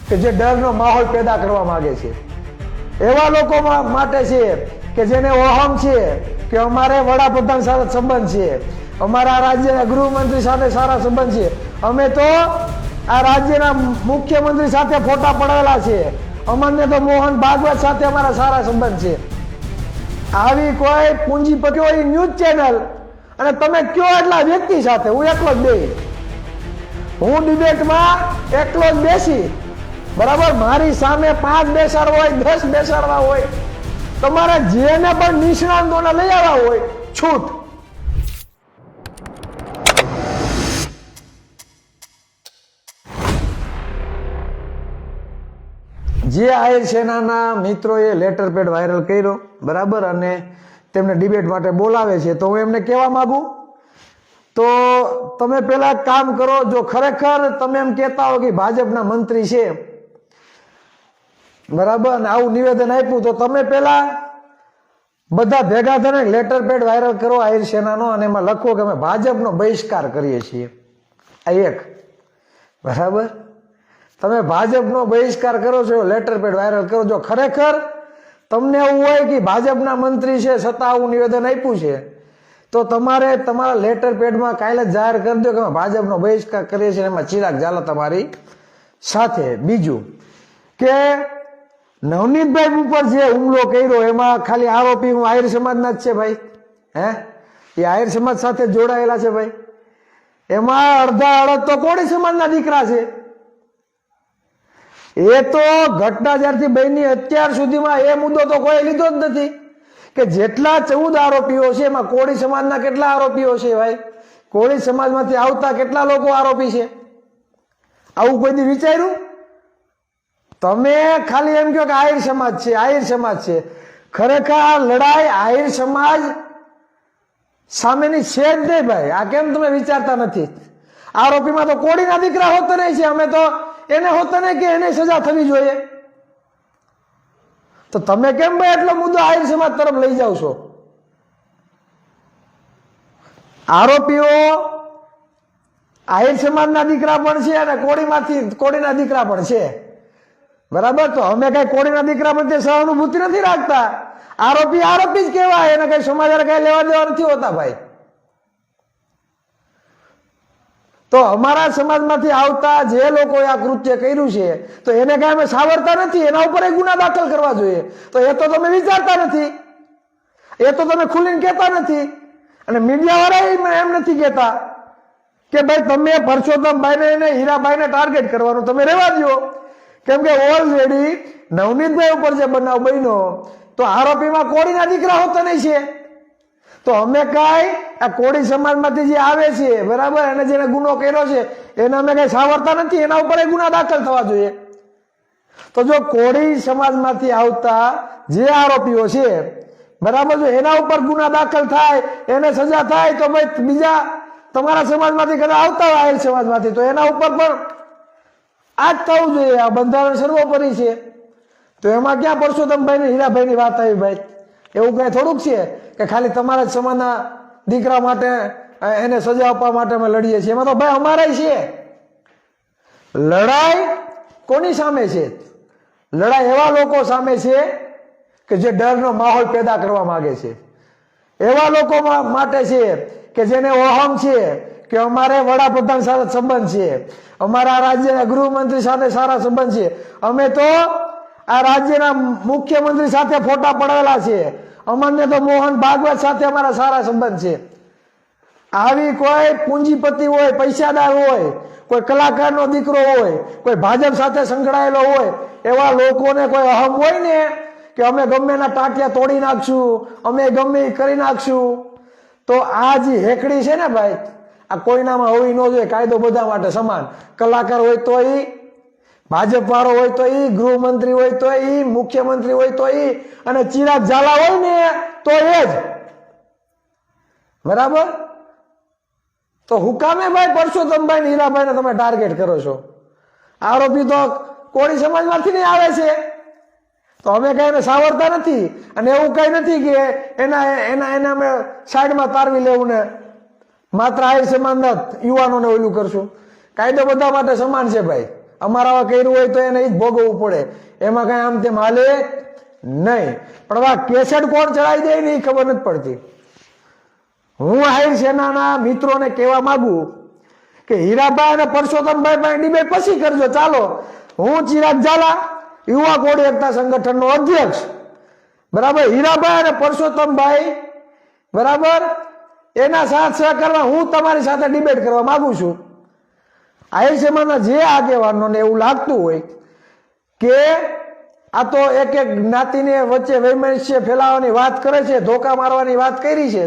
કે જે ડરનો માહોલ પેદા કરવા માંગે છે। એવા લોકો માટે છે કે જેને ઓહમ છે કે અમારે વડાપ્રધાન સાથે સંબંધ છે, અમારા રાજ્યના ગૃહમંત્રી સાથે સારા સંબંધ છે, અમે તો આ રાજ્યના મુખ્યમંત્રી સાથે ફોટા પડાવેલા છે, અમને તો મોહન ભાગવત સાથે અમારા સારા સંબંધ છે। આવી કોઈ પૂંજીપતિઓ ન્યૂઝ ચેનલ અને તમે કયો એટલા વ્યક્તિ સાથે હું એકલો જ બેસી, હું ડિબેટમાં એકલો જ બેસી, બરાબર, મારી સામે 5 બેસાડવા હોય 10 બેસાડવા હોય, તમારે જેને પણ નિષ્ણાંતોને લઈ આવ્યા હોય છૂટ। જે આહિર સેનાના મિત્રોએ લેટર પેડ વાયરલ કર્યો, બરાબર, અને તેમને ડિબેટ માટે બોલાવે છે, તો હું એમને કહેવા માંગુ તો તમે પેલા કામ કરો, જો ખરેખર તમે એમ કહેતા હો કે ભાજપના મંત્રી છે, બરાબર, અને આવું નિવેદન આપ્યું, તો તમે પેલા બધા ભેગા થઈને લેટર પેડ વાયરલ કરો આહિર સેનાનો, અને એમાં લખો કે અમે ભાજપનો બહિષ્કાર કરીએ છીએ। આ એક, બરાબર, તમે ભાજપનો બહિષ્કાર કરો છો, લેટર પેડ વાયરલ કરો। જો ખરેખર તમને એવું હોય કે ભાજપના મંત્રી છે છતાં આવું નિવેદન આપ્યું છે, તો તમારે તમારા લેટર પેડમાં કાલે જ જાહેર કરી દો કે અમે ભાજપનો બહિષ્કાર કરીએ છીએ, એમાં ચિરાગ ઝાલા તમારી સાથે। બીજું કે નવનીતભાઈ ઉપર જે હુમલો કર્યો એમાં ખાલી આરોપી હું આહિર સમાજના જ છે ભાઈ, હે, એ આહિર સમાજ સાથે જોડાયેલા છે ભાઈ, એમાં અડધા અડધ તો કોળી સમાજના દીકરા છે। એ તો ઘટના જ્યારથી બની અત્યાર સુધીમાં એ મુદ્દો તો કોઈ લીધો જ નથી કે જેટલા 14 આરોપીઓ છે એમાં કોળી સમાજના કેટલા આરોપીઓ છે ભાઈ, કોળી સમાજમાંથી આવતા કેટલા લોકો આરોપી છે? આવું કોઈ દી વિચાર્યું? તમે ખાલી એમ કહો કે આહિર સમાજ છે, આહિર સમાજ છે, ખરેખર આ લડાઈ આહિર સમાજ સામેની છે જ નહીં ભાઈ। આ કેમ તમે વિચારતા નથી? આરોપીમાં તો કોળીના દીકરા હોતા નહીં છે, અમે તો એને હોતા નહીં કે એને સજા થવી જોઈએ, તો તમે કેમ ભાઈ એટલો મુદ્દો આહિર સમાજ તરફ લઈ જાવ છો? આરોપીઓ આહિર સમાજના દીકરા પણ છે અને કોળીના દીકરા પણ છે, બરાબર, તો અમે કઈ કોળીના દીકરા પ્રત્યે સહાનુભૂતિ નથી રાખતા, આરોપી આરોપી જ કહેવાય, એને કઈ સમાજ કઈ લેવા દેવા નથી હોતા ભાઈ। તો અમારા સમાજમાંથી આવતા જે લોકોએ આ કૃત્ય કર્યું છે તો એને કઈ અમે સાવરતા નથી, એના ઉપર ગુના દાખલ કરવા જોઈએ, તો એ તો તમે વિચારતા નથી, એ તો તમે ખુલીને કહેતા નથી, અને મીડિયા વાળા એમ નથી કહેતા કે ભાઈ તમે પરસોત્તમભાઈને અને હીરાભાઈને ટાર્ગેટ કરવાનું તમે રહેવા દો, કેમ કે ઓલરેડી નવનીતભાઈ ઉપર જે બનાવ બન્યો તો આરોપીમાં કોળીના દીકરા હોતા નહીં છે, તો અમે કઈ આ કોળી સમાજમાંથી જે આવે છે, બરાબર, એને જેને ગુનો કર્યો છે એને અમે કઈ સાવરતા નથી, એના ઉપર ગુના દાખલ થવા જોઈએ। તો જો કોળી સમાજમાંથી આવતા જે આરોપીઓ છે, બરાબર, જો એના ઉપર ગુના દાખલ થાય, એને સજા થાય, તો ભાઈ બીજા તમારા સમાજમાંથી કદાચ આવતા હોય આહિર સમાજમાંથી, તો એના ઉપર પણ આ જ થવું જોઈએ। આ બંધારણ સર્વોપરી છે, તો એમાં ક્યાં પરસોત્તમભાઈ ને હીરાભાઈ ની વાત આવી ભાઈ? એવું કઈ થોડુંક છે કે ખાલી તમારા જ સમાજના દીકરા માટે એને સજા આપવા માટે અમે લડીએ છીએ? એમાં તો ભાઈ અમારા છે। લડાઈ કોની સામે છે? લડાઈ એવા લોકો સામે છે કે જે ડરનો માહોલ પેદા કરવા માંગે છે, એવા લોકો માટે છે કે જેને ઓહમ છે કે અમારે વડાપ્રધાન સાથે સંબંધ છે, અમારા રાજ્યના ગૃહમંત્રી સાથે સારા સંબંધ છે, અમે તો આ રાજ્યના મુખ્યમંત્રી સાથે ફોટા પડાવેલા છે, અમને તો મોહન ભાગવત સાથે અમારા સારા સંબંધ છે। આવી કોઈ પૂંજીપતિ હોય, પૈસાદાર હોય, કોઈ કલાકારનો દીકરો હોય, કોઈ ભાજપ સાથે સંકળાયેલો હોય, એવા લોકોને કોઈ અહમ હોય ને કે અમે ગમે એના ટાંટિયા તોડી નાખશું, અમે ગમે એ કરી નાખશું, તો આ જે હેકડી છે ને ભાઈ, આ કોઈનામાં હોવી ન જોઈએ। કાયદો બધા માટે સમાન, કલાકાર હોય તો એ, ભાજપ વાળો હોય તો એ, ગૃહમંત્રી હોય તો એ, મુખ્યમંત્રી હોય તો એ, અને ચિરાગ ઝાલા હોય ને તો એ જ, બરાબર। તો હુકામે ભાઈ પરસોત્તમભાઈ ને હીરાભાઈ ને તમે ટાર્ગેટ કરો છો? આરોપી તો કોળી સમાજમાંથી નહીં આવે છે, તો અમે કઈ એને સાવરતા નથી, અને એવું કઈ નથી કે એના અમે સાઈડમાં તારવી લેવું ને માત્ર આહિર સમાજના યુવાનોને ઓલું કરશું। કાયદો બધા માટે સમાન છે ભાઈ, અમારા કર્યું હોય તો એને જ ભોગવવું પડે, એમાં કઈ આમ તેમ હાલે નહીં. પણ આ કેસેટ કોણ ચડાવી દે ને એ ખબર નથી પડતી. હું આહિર સેનાના મિત્રોને કહેવા માંગુ કે હીરાભાઈ અને પરસોત્તમભાઈ પાસે ડિબેટ પછી કરજો. ચાલો, હું ચિરાગ ઝાલા, યુવા કોળી એકતા સંગઠનનો અધ્યક્ષ, બરાબર, હીરાભાઈ અને પરસોત્તમભાઈ, બરાબર, એના સાથ સહકારમાં હું તમારી સાથે ડિબેટ કરવા માંગુ છું. આહિર સમાજના જે આગેવાનોને એવું લાગતું હોય કે આ તો એક એક જ્ઞાતિને વચ્ચે વૈમનસ્ય ફેલાવવાની વાત કરે છે, ધોકા મારવાની વાત કરી છે,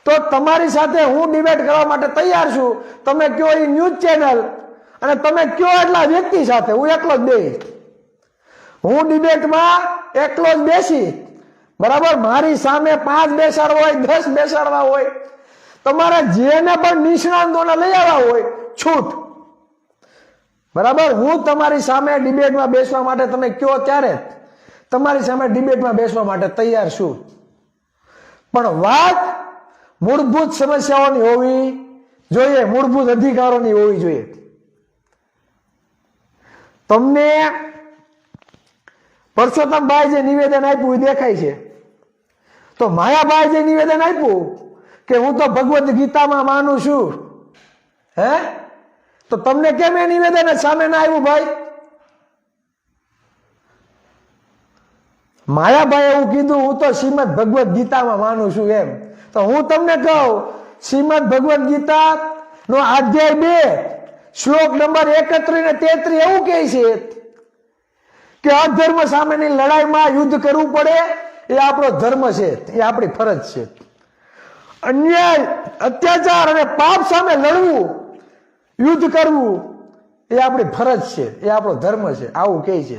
તો તમારી સાથે હું ડિબેટ કરવા માટે તૈયાર છું. તમે કયો એ ન્યૂઝ ચેનલ અને તમે કયો એટલા વ્યક્તિ સાથે, હું એકલો જ બેસીશ. હું ડિબેટમાં એકલો જ બેસી, બરાબર, મારી સામે 5 બેસાડવા હોય, 10 બેસાડવા હોય, તમારે જેને પણ નિષ્ણાંતોને લઈ આવ્યા હોય છૂટ, બરાબર. હું તમારી સામે ડિબેટમાં બેસવા માટે તમે કયો ત્યારે તમારી સામે ડિબેટમાં બેસવા માટે તૈયાર છું. પણ વાત મૂળભૂત સમસ્યાઓની હોવી જોઈએ, મૂળભૂત અધિકારોની હોવી જોઈએ. તમને પરસોત્તમભાઈ જે નિવેદન આપ્યું એ દેખાય છે, તો માયાભાઈ જે નિવેદન આપ્યું કે હું તો ભગવદ્ ગીતામાં માનું છું, હે, તો તમને કેમ એ નિવેદન સામે ના આવ્યું ભાઈ? માયાભાઈ એવું કીધું હું તો શ્રીમદ ભગવદ્ ગીતામાં માનું છું એમ. તો હું તમને કહું, શ્રીમદ ભગવદ્ ગીતા નો અધ્યાય 2 શ્લોક નંબર 31 ને 33 એવું કહે છે કે અધર્મ સામેની લડાઈમાં યુદ્ધ કરવું પડે એ આપણો ધર્મ છે, એ આપણી ફરજ છે. અન્યાય, અત્યાચાર અને પાપ સામે લડવું, યુદ્ધ કરવું એ આપણી ફરજ છે, એ આપણો ધર્મ છે, આવું કહે છે.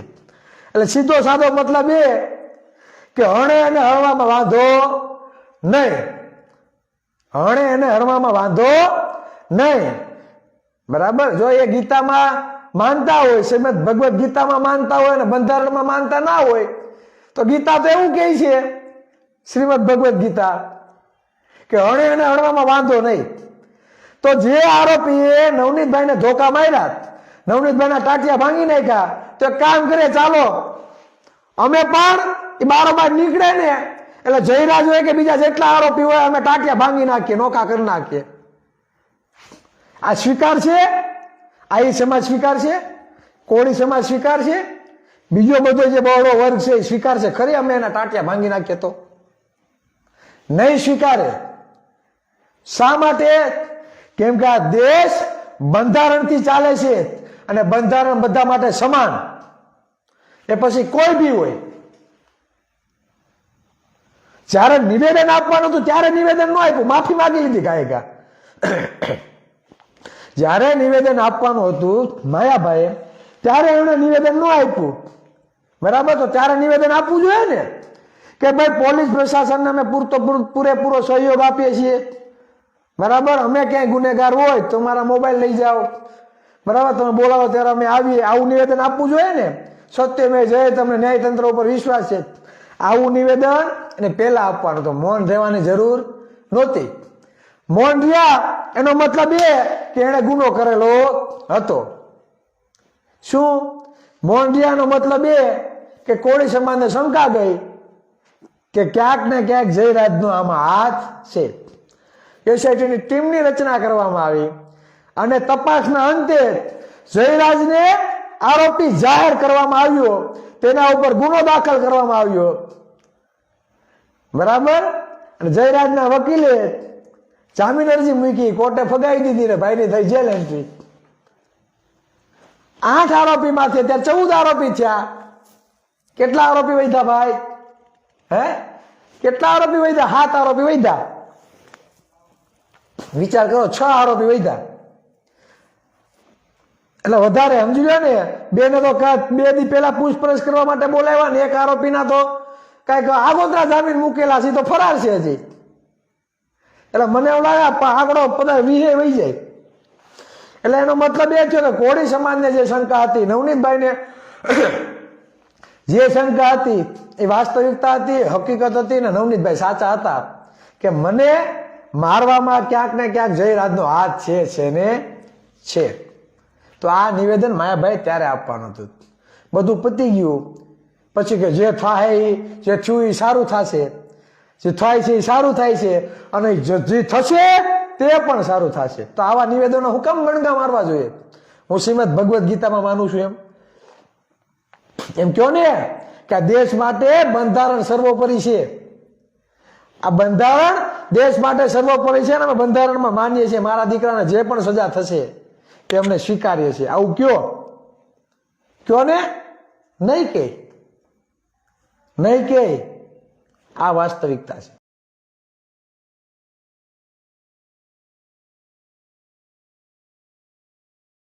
એટલે સીધો સાદો મતલબ એ કે હણે અને હળવામાં વાંધો નહીં, હણે અને હળવામાં વાંધો નહીં, બરાબર. જો એ ગીતામાં માનતા હોય, શ્રીમદ ભગવદ્ ગીતામાં માનતા હોય અને બંધારણમાં માનતા ના હોય, તો ગીતા તો એવું કહે છે, શ્રીમદ ભગવદ્ ગીતા, કે હણે અને હળવામાં વાંધો નહીં. તો જે આરોપીએ નવનીતભાઈને ધોકા માર્યા, નવનીતભાઈના ટાટિયા ભાંગી નાખ્યા, તો એક કામ કરે, ચાલો અમે પણ એ બારોબાર નીકળે ને એટલે જયરાજ હોય કે બીજા જેટલા આરોપી હોય અમે ટાટિયા ભાંગી નાખીએ, નોકા કરી નાખીએ. આ સ્વીકાર છે? આહિર સમાજ સ્વીકાર છે? કોળી સમાજ સ્વીકાર છે? બીજો બધો જે બહોળો વર્ગ છે એ સ્વીકાર છે ખરી અમે એના ટાટિયા ભાંગી નાખીએ? તો નહીં સ્વીકારે. શા માટે? કેમ કે આ દેશ બંધારણથી ચાલે છે અને બંધારણ બધા માટે સમાન. એ પછી કોઈ બી હોય. જ્યારે નિવેદન આપવાનું હતું ત્યારે નિવેદન ન આપ્યું, માફી માંગી લીધી ગાયકા. જ્યારે નિવેદન આપવાનું હતું માયાભાઈ, ત્યારે એમણે નિવેદન ન આપ્યું, બરાબર. તો ત્યારે નિવેદન આપવું જોઈએ ને કે ભાઈ પોલીસ પ્રશાસનને અમે પૂરેપૂરો સહયોગ આપીએ છીએ, બરાબર. અમે ક્યાંય ગુનેગાર હોય તો મારા મોબાઈલ લઈ જાઓ, બરાબર, તમે બોલાવો ત્યારે અમે આવીએ, આવું નિવેદન આપવું જોઈએ ને. સત્યમેવ જયતે, તમને ન્યાયતંત્ર ઉપર વિશ્વાસ છે, આવું નિવેદન અને પેલા આપવાનું. તો મૌન રહેવાની જરૂર નહોતી. મૌન રહ્યા એનો મતલબ એ કે એને ગુનો કરેલો હતો. શું મૌન રહ્યાનો મતલબ એ કે કોળી સમાજને શંકા ગઈ કે ક્યાંક ને ક્યાંક જયરાજનો આમાં હાથ છે. એસઆઈટીની ટીમની રચના કરવામાં આવી અને તપાસના અંતે જયરાજને આરોપી જાહેર કરવામાં આવ્યો, તેના ઉપર ગુનો દાખલ કરવામાં આવ્યો, બરાબર. અને જયરાજના વકીલે જામીન અરજી મૂકી, કોર્ટે ફગાવી દીધી ને ભાઈની થઈ જેલ એન્ટ્રી. 8 આરોપી માંથી અત્યારે 14 આરોપી થયા. કેટલા આરોપી વધ્યા ભાઈ? હે, કેટલા આરોપી વધ્યા? 7 આરોપી વધ્યા. વિચાર કરો, 6 આરોપી વધ્યા એટલે વધારે સમજી લો ને. 2 ને તો 2 દી પહેલા પૂછપરછ કરવા માટે બોલાવ્યા ને 1 આરોપીના તો કઈક આગોતરા જામીન મૂકેલા છે, તો ફરાર છે હજી. એટલે મને એવું લાગે આંકડો 20 વહી જાય. એટલે એનો મતલબ એ થયો કે કોળી સમાજને જે શંકા હતી, નવનીતભાઈને જે શંકા હતી એ વાસ્તવિકતા હતી, હકીકત હતી ને નવનીતભાઈ સાચા હતા કે મને મારવામાં ક્યાંક ને ક્યાંક જયરાજનો હાથ છે ને છે. તો આ નિવેદન માયાભાઈ ત્યારે આપવાનું હતું. બધું પતી ગયું પછી કે જે થાય જે થયું એ સારું થશે, જે થાય છે એ સારું થાય છે, અને જે થશે તે પણ સારું થશે. તો આવા નિવેદનો હુકમ ગણગા મારવા જોઈએ. હું શ્રીમદ ભગવદ્ ગીતામાં માનું છું એમ કહો ને કે આ દેશ માટે બંધારણ સર્વોપરી છે. આ બંધારણ દેશ માટે સર્વોપરી છે અને અમે બંધારણમાં માનીએ છીએ. મારા દીકરાને જે પણ સજા થશે તે અમને સ્વીકારીએ છીએ. આવું કયો ને નહીં કે આ વાસ્તવિકતા છે.